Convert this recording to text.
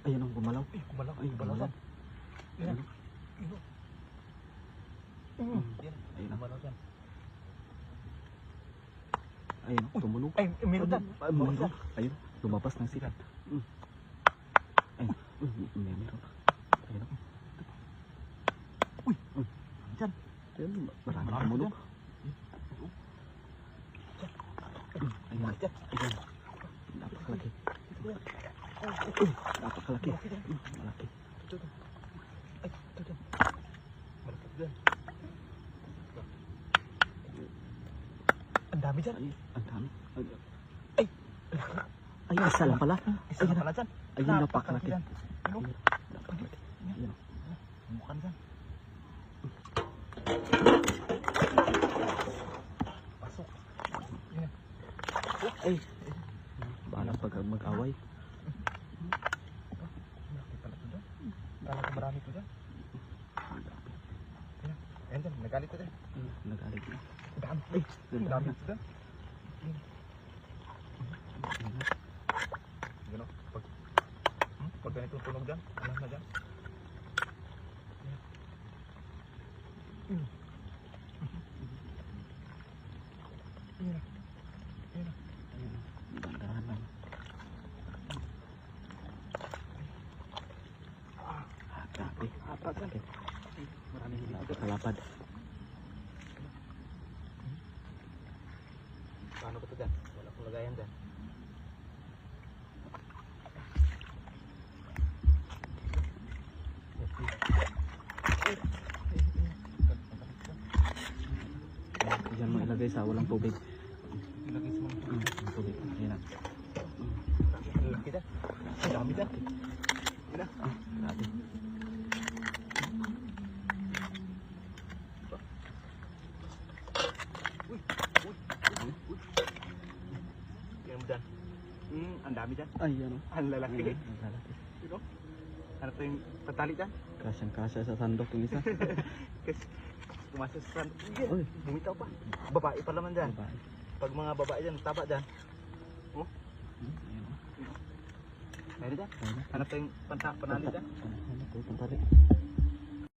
Ayan ang gumalaw. Gumalaw. Ay, gumalaw. Ayan. Ayan. Gumalaw dyan. Ayan, tumunog. Ay, meron dyan. Meron. Ayun, lumabas ng sikat. Ayun, meron. Ayun. Uy, dyan. Ayun, maraming tumunog. Ayun, ayun. Napakalaki. Napakalaki. Malaki. Ay, ito dyan. Malapit dyan. Ang dami dyan. Ay, ang dami. Ay, ay, isa lang pala. isa na pala dyan. Ayun, napakalaki. dyan. Ano? Napakalaki. Ayun. Mukhan dyan. Pasok. Yan. Ay, balang pag mag-away. Malaki pala ito dyan. Kala ko marami ito dyan. Ayan dyan, nagalit ito dyan. Nagalit na. Dami. Ay, Ang dami ito dyan. Gano'n, pag ganito tunog dyan, alam na dyan. Dandahan lang. Grabe. Sakit. Maraming kalapad. Paano ba ito dyan? Wala kong lagayan dyan. Diyan mo ilagay sa walang tubig. Ilagay sa mga Ang tubig. Ayan na. laki dyan. Ang dami dyan. Yan na. Grabe. Yan mo dyan. Ang dami dyan. Ay, ano. Ang lalaki. Ang lalaki. Sino? Ano ito yung patali dyan? Kasyang-kasya sa sandok yung isa. Kasi tumasok sa sand. Uy. Bumitaw pa. Babae pa naman dyan. Babae. Pag mga babae dyan, taba dyan. Oh, Ayan o. meron dyan. Ayan na. Ano ito yung panali dyan? Ano ito? Pantali.